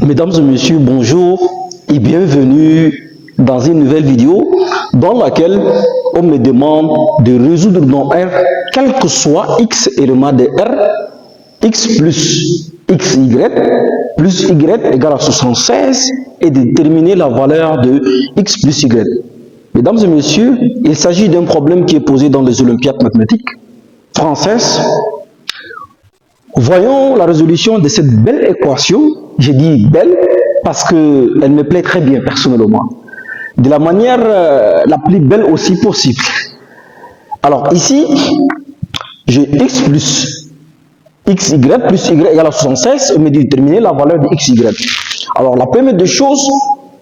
Mesdames et messieurs, bonjour et bienvenue dans une nouvelle vidéo dans laquelle on me demande de résoudre dans R, quel que soit x élément de R, x plus xy plus y égale à 76 et de déterminer la valeur de x plus y. Mesdames et messieurs, il s'agit d'un problème qui est posé dans les Olympiades mathématiques françaises. Voyons la résolution de cette belle équation. J'ai dit belle parce qu'elle me plaît très bien personnellement. De la manière la plus belle aussi possible. Alors ici, j'ai x plus xy plus y égale à 76 et me dit déterminer la valeur de xy. Alors la première des choses,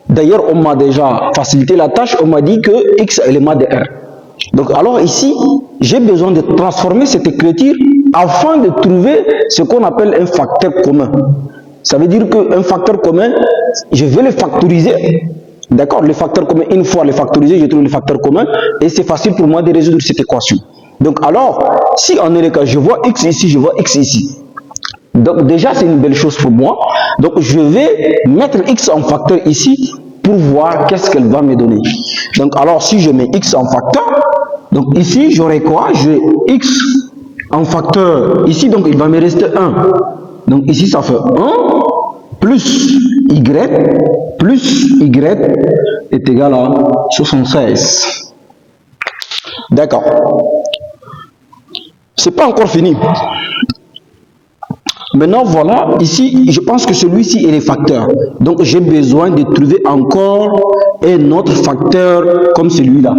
d'ailleurs on m'a déjà facilité la tâche, on m'a dit que x est élément de R. Donc alors ici, j'ai besoin de transformer cette écriture afin de trouver ce qu'on appelle un facteur commun. Ça veut dire qu'un facteur commun, je vais le factoriser. D'accord? Le facteur commun, une fois le factorisé, je trouve le facteur commun et c'est facile pour moi de résoudre cette équation. Donc alors, si en est le cas, je vois x ici, je vois x ici. Donc déjà, c'est une belle chose pour moi. Donc je vais mettre x en facteur ici pour voir qu'est-ce qu'elle va me donner. Donc alors, si je mets x en facteur, donc ici, j'aurai quoi? J'ai x en facteur ici, donc il va me rester 1. Donc ici, ça fait 1 plus y est égal à 76. D'accord. C'est pas encore fini. Maintenant, voilà, ici, je pense que celui-ci est le facteur. Donc, j'ai besoin de trouver encore un autre facteur comme celui-là.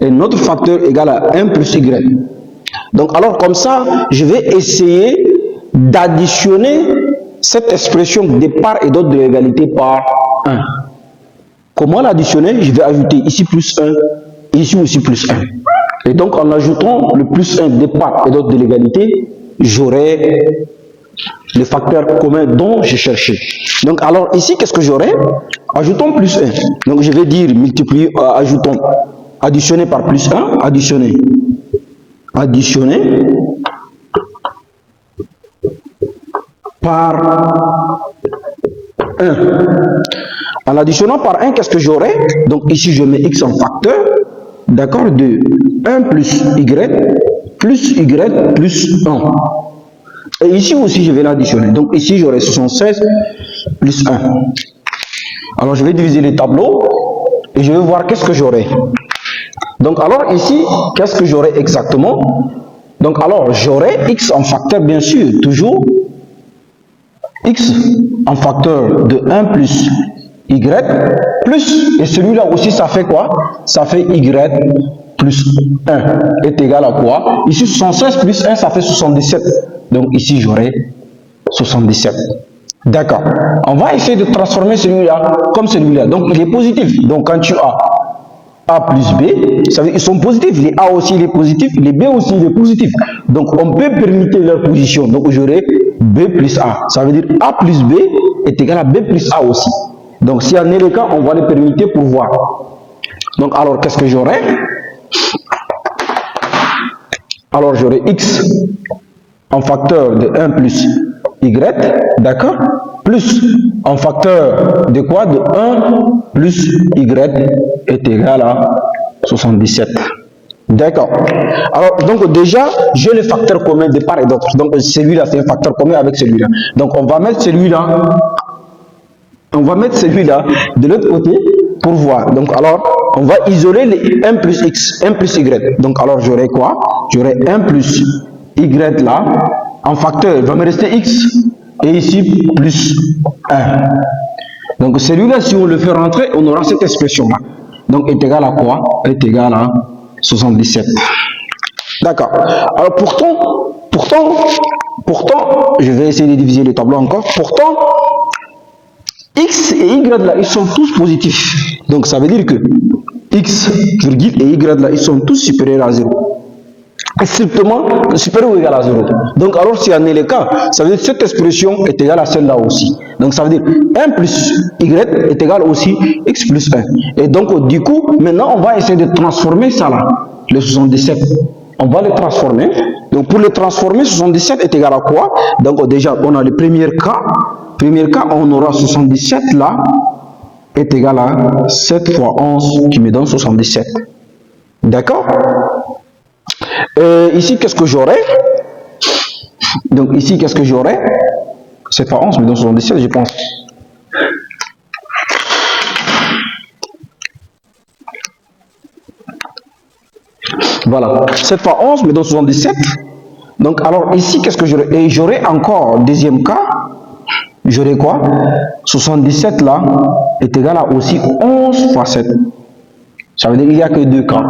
Un autre facteur égal à 1 plus y. Donc, alors, comme ça, je vais essayer d'additionner cette expression de part et d'autre de l'égalité par 1. Comment l'additionner? Je vais ajouter ici plus 1 et ici aussi plus 1. Et donc, en ajoutant le plus 1 de part et d'autre de l'égalité, j'aurai le facteur commun dont j'ai cherché. Donc, alors ici, qu'est-ce que j'aurai? Ajoutons plus 1. Donc, je vais dire multiplier, ajoutons, additionner par plus 1, additionner par 1. En additionnant par 1, qu'est-ce que j'aurai? Donc, ici, je mets x en facteur, d'accord, de 1 plus y plus 1. Et ici aussi, je vais l'additionner. Donc ici, j'aurai 76 plus 1. Alors, je vais diviser les tableaux et je vais voir qu'est-ce que j'aurai. Donc, alors ici, qu'est-ce que j'aurai exactement? Donc, alors, j'aurai x en facteur, bien sûr, toujours. X en facteur de 1 plus y plus, et celui-là aussi, ça fait quoi? Ça fait y plus 1 est égal à quoi? Ici, 76 plus 1, ça fait 77. Donc ici, j'aurai 77. D'accord. On va essayer de transformer celui-là comme celui-là. Donc, il est positif. Donc, quand tu as A plus B, ça veut dire ils sont positifs. Les A aussi, il est positif. Les B aussi, il est positif. Donc, on peut permuter leur position. Donc, j'aurai B plus A. Ça veut dire A plus B est égal à B plus A aussi. Donc, si en est le cas, on va le permuter pour voir. Donc, alors, qu'est-ce que j'aurai? Alors, j'aurai X en facteur de 1 plus y, d'accord, plus en facteur de quoi? De 1 plus y est égal à 77. D'accord. Alors, donc déjà, j'ai le facteur commun de part et d'autre. Donc, celui-là, c'est un facteur commun avec celui-là. Donc, on va mettre celui-là de l'autre côté pour voir. Donc, alors, on va isoler les 1 plus x, 1 plus y. Donc, alors, j'aurai quoi? J'aurai 1 plus y là, en facteur, il va me rester x, et ici, plus 1. Donc, celui-là, si on le fait rentrer, on aura cette expression-là. Donc, est égal à quoi? Est égal à 77. D'accord. Alors, pourtant, je vais essayer de diviser le tableau encore. Pourtant, x et y là, ils sont tous positifs. Donc, ça veut dire que x, virgule, et y là, ils sont tous supérieurs à 0. Strictement supérieur ou égal à 0. Donc, alors, si en est le cas, ça veut dire que cette expression est égale à celle-là aussi. Donc, ça veut dire 1 plus y est égal aussi x plus 1. Et donc, du coup, maintenant, on va essayer de transformer ça là, le 77. On va le transformer Donc pour le transformer, 77 est égal à quoi? Donc déjà, on a le premier cas. Premier cas, on aura 77 là est égal à 7 fois 11 qui me donne 77. D'accord? Ici, qu'est-ce que j'aurai? Donc ici, qu'est-ce que j'aurai? 7 fois 11 me donne 77, je pense. Voilà, 7 fois 11 me donne 77. Donc alors ici, qu'est-ce que j'aurai? Et j'aurai encore, deuxième cas, j'aurai quoi? 77 là est égal à aussi 11 fois 7. Ça veut dire qu'il n'y a que deux cas.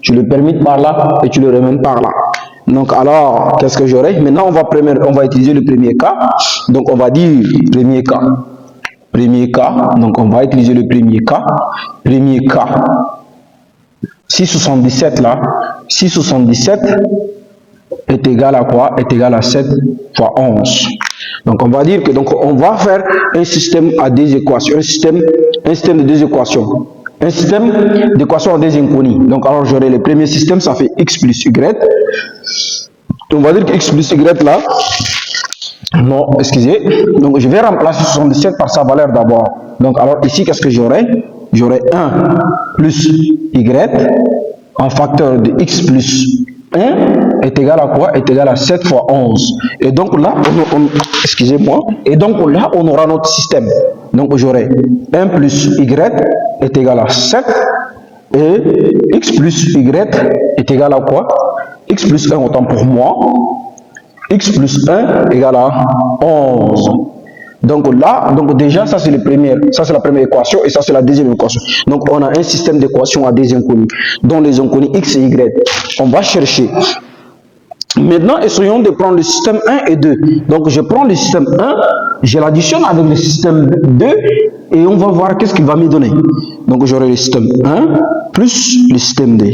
Tu le permets par là et tu le remènes par là. Donc alors, qu'est-ce que j'aurai? Maintenant, on va utiliser le premier cas. Donc on va dire premier cas. Premier cas, donc on va utiliser le premier cas. Premier cas. 677 là, 677 est égal à quoi? Est égal à 7 fois 11. Donc on va dire que on va faire un système à deux équations, un système de deux équations. Un système d'équations à deux inconnues. Donc alors j'aurai le premier système, ça fait x plus y. On va dire que x plus y là, non, excusez. Donc je vais remplacer 77 par sa valeur d'abord. Donc alors ici, qu'est-ce que j'aurai? J'aurai 1 plus y en facteur de x plus 1 est égal à quoi? Est égal à 7 fois 11. Et donc là, excusez-moi, et donc là, on aura notre système. Donc j'aurai 1 plus y est égal à 7 et x plus y est égal à quoi? X plus 1, autant pour moi, x plus 1 égale à 11. Donc là, déjà, ça c'est la première équation et ça c'est la deuxième équation. Donc on a un système d'équations à deux inconnues, dont les inconnues x et y. On va chercher. Maintenant, essayons de prendre le système 1 et 2. Donc je prends le système 1, je l'additionne avec le système 2 et on va voir qu'est-ce qu'il va me donner. Donc j'aurai le système 1 plus le système 2.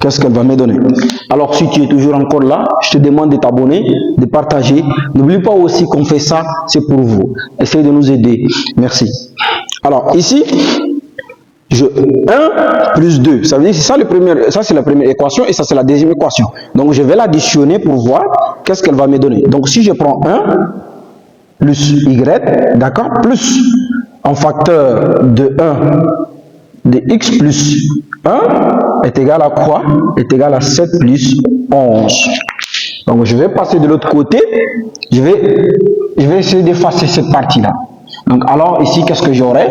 Qu'est-ce qu'elle va me donner? Alors, si tu es toujours encore là, je te demande de t'abonner, de partager. N'oublie pas aussi qu'on fait ça, c'est pour vous. Essayez de nous aider. Merci. Alors, ici, 1 plus 2. Ça veut dire que ça c'est la première équation et ça c'est la deuxième équation. Donc, je vais l'additionner pour voir qu'est-ce qu'elle va me donner. Donc, si je prends 1 plus y, d'accord, plus en facteur de 1 de x plus 1 est égal à quoi? Est égal à 7 plus 11. Donc je vais passer de l'autre côté. Je vais essayer d'effacer cette partie-là. Donc alors ici, qu'est-ce que j'aurai?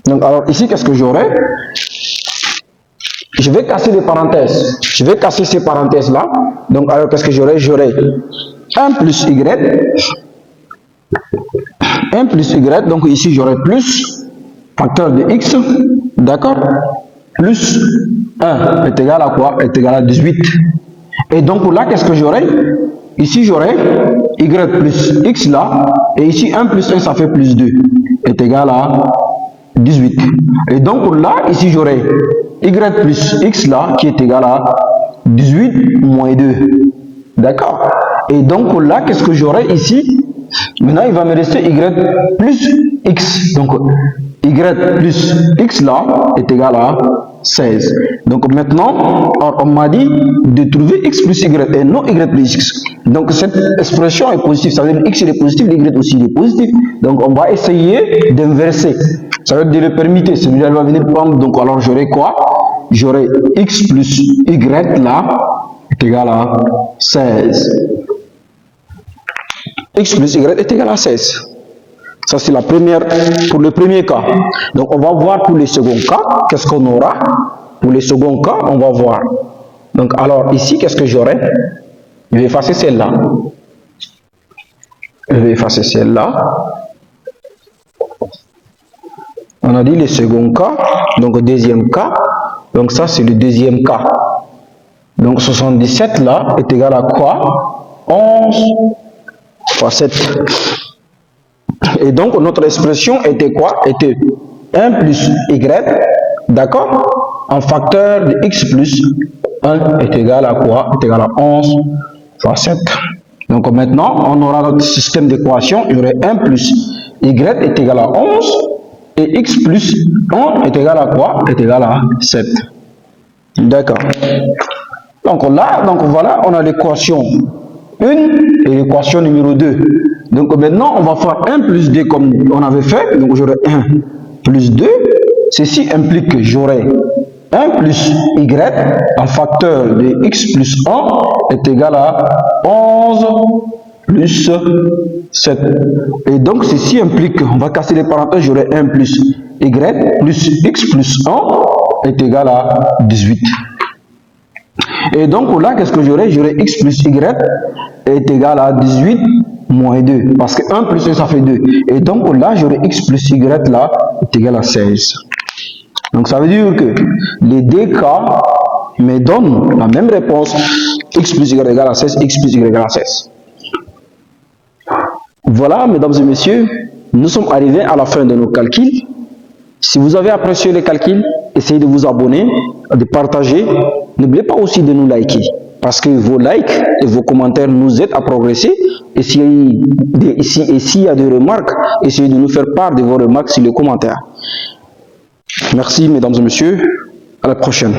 Donc alors ici, qu'est-ce que j'aurai? Je vais casser les parenthèses. Je vais casser ces parenthèses-là. Donc alors qu'est-ce que j'aurai? J'aurai 1 plus y. 1 plus y, donc ici j'aurai plus facteur de x, d'accord, plus 1 est égal à quoi? Est égal à 18. Et donc là, qu'est-ce que j'aurai? Ici j'aurai y plus x là, et ici 1 plus 1, ça fait plus 2, est égal à 18. Et donc là, ici j'aurai y plus x là, qui est égal à 18 moins 2. D'accord? Et donc là, qu'est-ce que j'aurai ici? Maintenant, il va me rester y plus x. Donc, y plus x là est égal à 16. Donc maintenant, on m'a dit de trouver x plus y et non y plus x. Donc cette expression est positive. Ça veut dire que x est positif, y aussi est positif. Donc on va essayer d'inverser. Ça veut dire de le permettre. Celui-là va venir prendre. Donc alors j'aurai quoi? J'aurai x plus y là est égal à 16. X plus y est égal à 16. Ça, c'est la première, pour le premier cas. Donc, on va voir pour le second cas, qu'est-ce qu'on aura. Pour le second cas, on va voir. Donc, alors, ici, qu'est-ce que j'aurai? Je vais effacer celle-là. Je vais effacer celle-là. On a dit le second cas, donc deuxième cas. Donc, ça, c'est le deuxième cas. Donc, 77, là, est égal à quoi? 11 fois 7. Et donc notre expression était quoi? Était 1 plus y, d'accord, en facteur de x plus 1 est égal à quoi? Est égal à 11 fois 7. Donc maintenant on aura notre système d'équation. Il y aurait 1 plus y est égal à 11 et x plus 1 est égal à quoi? Est égal à 7. D'accord. Donc là, voilà, on a l'équation 1 et l'équation numéro 2. Donc maintenant, on va faire 1 plus 2 comme on avait fait. Donc j'aurai 1 plus 2. Ceci implique que j'aurai 1 plus y, un facteur de x plus 1 est égal à 11 plus 7. Et donc ceci implique qu'on va casser les parenthèses, j'aurai 1 plus y plus x plus 1 est égal à 18. Et donc là, qu'est-ce que j'aurai? J'aurai x plus y est égal à 18 moins 2. Parce que 1 plus 1, ça fait 2. Et donc là, j'aurai x plus y là est égal à 16. Donc ça veut dire que les deux cas me donnent la même réponse. X plus y égale à 16, x plus y égale à 16. Voilà, mesdames et messieurs, nous sommes arrivés à la fin de nos calculs. Si vous avez apprécié les calculs, essayez de vous abonner, de partager. N'oubliez pas aussi de nous liker, parce que vos likes et vos commentaires nous aident à progresser. Et s'il y a des remarques, essayez de nous faire part de vos remarques sur les commentaires. Merci, mesdames et messieurs. À la prochaine.